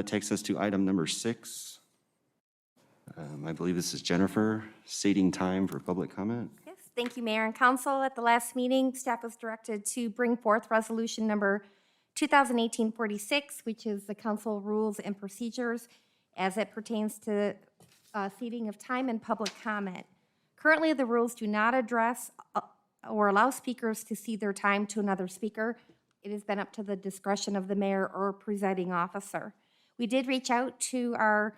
That takes us to item number 6. I believe this is Jennifer, seating time for public comment. Yes, thank you, Mayor and Council. At the last meeting, staff was directed to bring forth resolution number 2018-46, which is the council rules and procedures as it pertains to ceding of time and public comment. Currently, the rules do not address or allow speakers to cede their time to another speaker. It has been up to the discretion of the mayor or presiding officer. We did reach out to our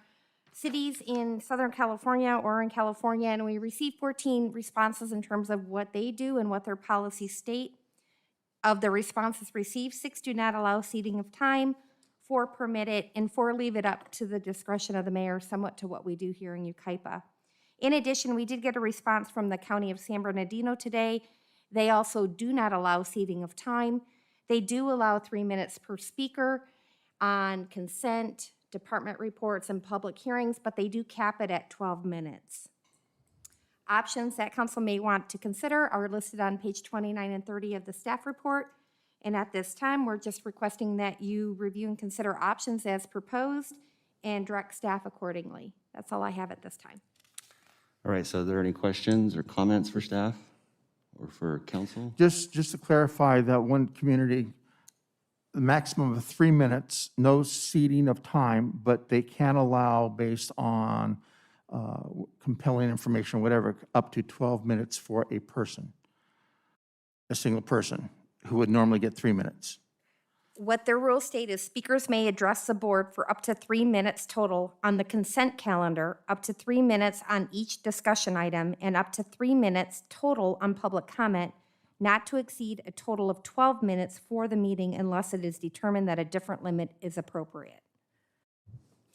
cities in Southern California or in California, and we received 14 responses in terms of what they do and what their policies state. Of the responses received, 6 do not allow ceding of time, 4 permit it, and 4 leave it up to the discretion of the mayor, somewhat to what we do here in Yucaipa. In addition, we did get a response from the County of San Bernardino today. They also do not allow ceding of time. They do allow 3 minutes per speaker on consent, department reports, and public hearings, but they do cap it at 12 minutes. Options that council may want to consider are listed on page 29 and 30 of the staff report. And at this time, we're just requesting that you review and consider options as proposed and direct staff accordingly. That's all I have at this time. All right, so are there any questions or comments for staff or for council? Just to clarify that one community, the maximum of 3 minutes, no ceding of time, but they can allow based on compelling information, whatever, up to 12 minutes for a person, a single person who would normally get 3 minutes. What their rules state is speakers may address the board for up to 3 minutes total on the consent calendar, up to 3 minutes on each discussion item, and up to 3 minutes total on public comment, not to exceed a total of 12 minutes for the meeting unless it is determined that a different limit is appropriate.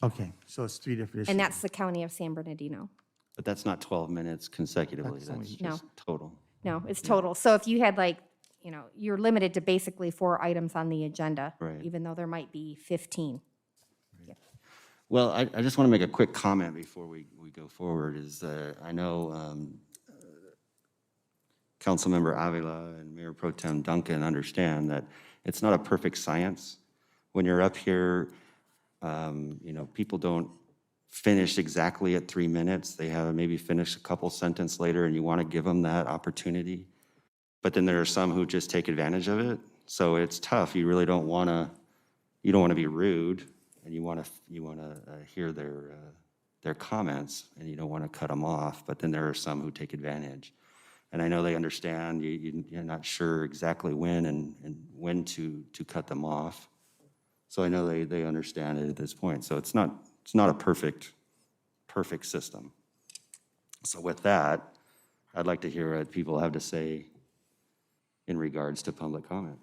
Okay, so it's 3 different issues. And that's the County of San Bernardino. But that's not 12 minutes consecutively, That's only- that's No. just total. No, it's total. So if you had like, you know, you're limited to basically 4 items on the agenda, Right. even though there might be 15. Well, I just want to make a quick comment before we go forward, is I know Councilmember Avila and Mayor Pro Tem Duncan understand that it's not a perfect science. When you're up here, you know, people don't finish exactly at 3 minutes. They have maybe finish a couple sentences later, and you want to give them that opportunity. But then there are some who just take advantage of it. So it's tough. You really don't want to, you don't want to be rude, and you want to hear their comments, and you don't want to cut them off. But then there are some who take advantage. And I know they understand you're not sure exactly when and when to cut them off. So I know they understand it at this point. So it's not a perfect system. So with that, I'd like to hear what people have to say in regards to public comment.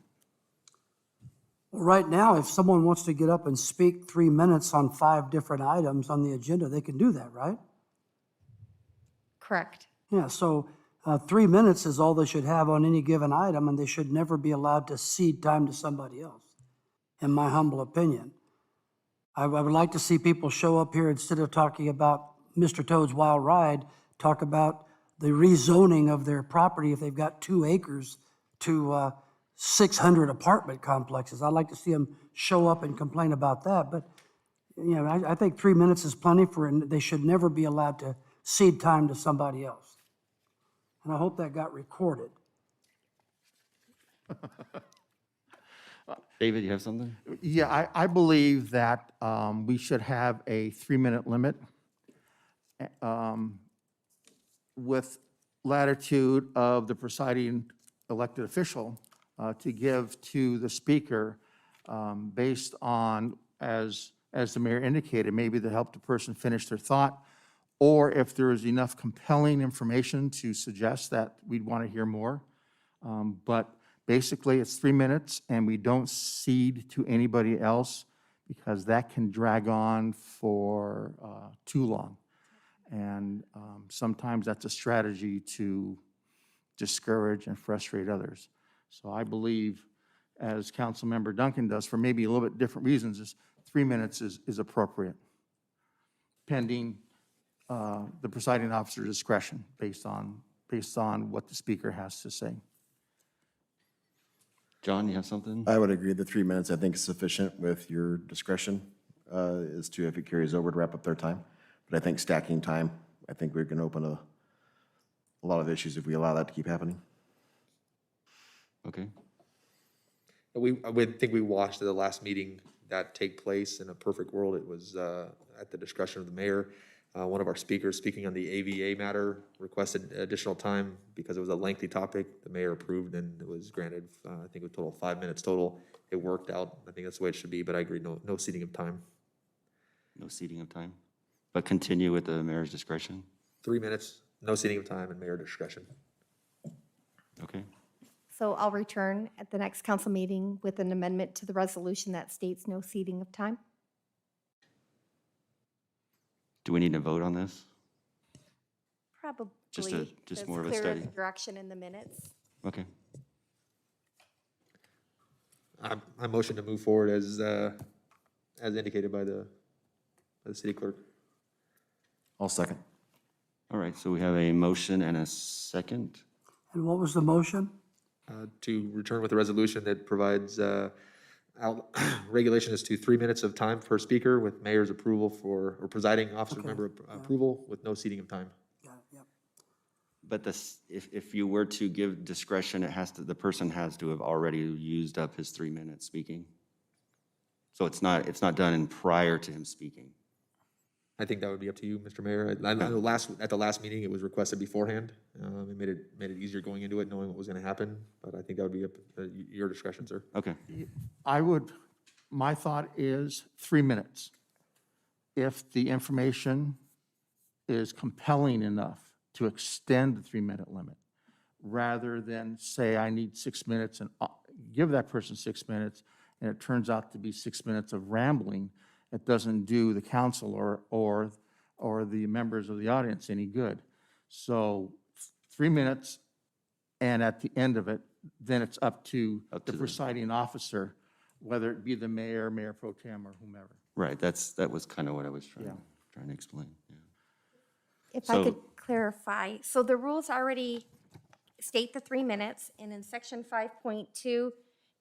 Well, right now, if someone wants to get up and speak 3 minutes on 5 different items on the agenda, they can do that, right? Correct. Yeah, so 3 minutes is all they should have on any given item, and they should never be allowed to cede time to somebody else, in my humble opinion. I would like to see people show up here instead of talking about Mr. Toad's Wild Ride, talk about the rezoning of their property if they've got 2 acres to 600 apartment complexes. I'd like to see them show up and complain about that. But, you know, I think 3 minutes is plenty for, and they should never be allowed to cede time to somebody else. And I hope that got recorded. David, you have something? Yeah, I believe that we should have a 3-minute limit with latitude of the presiding elected official to give to the speaker based on, as the mayor indicated, maybe to help the person finish their thought, or if there is enough compelling information to suggest that we'd want to hear more. But basically, it's 3 minutes, and we don't cede to anybody else because that can drag on for too long. And sometimes that's a strategy to discourage and frustrate others. So I believe, as Councilmember Duncan does, for maybe a little bit different reasons, is 3 minutes is appropriate, pending the presiding officer's discretion based on what the speaker has to say. John, you have something? I would agree. The 3 minutes, I think, is sufficient with your discretion. as to if it carries over to wrap up their time. But I think stacking time, I think we're going to open a lot of issues if we allow that to keep happening. Okay, I would think we watched the last meeting that take place. In a perfect world, it was at the discretion of the mayor. One of our speakers speaking on the AVA matter requested additional time because it was a lengthy topic. The mayor approved and it was granted, I think it was total 5 minutes total. It worked out. I think that's the way it should be, but I agree, no seating of time. no ceding of time, but continue with the mayor's discretion? 3 minutes, no seating of time, and mayor discretion. Okay, So I'll return at the next council meeting with an amendment to the resolution that states no ceding of time. do we need to vote on this? Probably. just That's more of a clear study. direction in the minutes. Okay, I motion to move forward as indicated by the city clerk. I'll second. all right, so we have a motion and a second. And what was the motion? To return with a resolution that provides regulation as to 3 minutes of time per speaker with mayor's approval or presiding officer member approval with no seating of time. Yeah, yeah. But this, if you were to give discretion, the person has to have already used up his 3 minutes speaking. So it's not done prior to him speaking. I think that would be up to you, Mr. Mayor. I know at the last meeting, it was requested beforehand. It made it easier going into it, knowing what was going to happen. But I think that would be up your discretion, sir. Okay, My thought is 3 minutes. If the information is compelling enough to extend the 3-minute limit, rather than say, I need 6 minutes and give that person 6 minutes, and it turns out to be 6 minutes of rambling, it doesn't do the council or the members of the audience any good. So 3 minutes, and at the end of it, then it's up to the presiding officer, whether it be the mayor, mayor pro tem, or whomever. right, that was kind of what I was trying to explain, yeah. If I So- could clarify, so the rules already state the 3 minutes, and in section 5.2,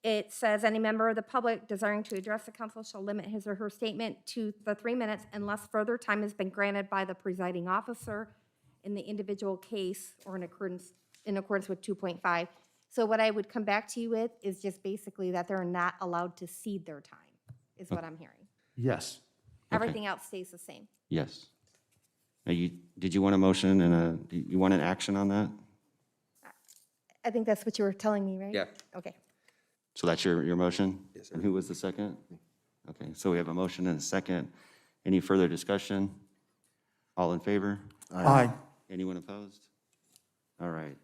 it says any member of the public desiring to address the council shall limit his or her statement to the 3 minutes unless further time has been granted by the presiding officer in the individual case or in accordance with 2.5. So what I would come back to you with is just basically that they're not allowed to cede their time, is what I'm hearing. Yes. Everything else stays the same. Yes. Now, did you want a motion and you want an action on that? I think that's what you were telling me, right? Yeah. Okay. So that's your motion? Yes, sir. And who was the second? Okay, so we have a motion and a second. Any further discussion? All in favor? Aye. Anyone opposed? All right.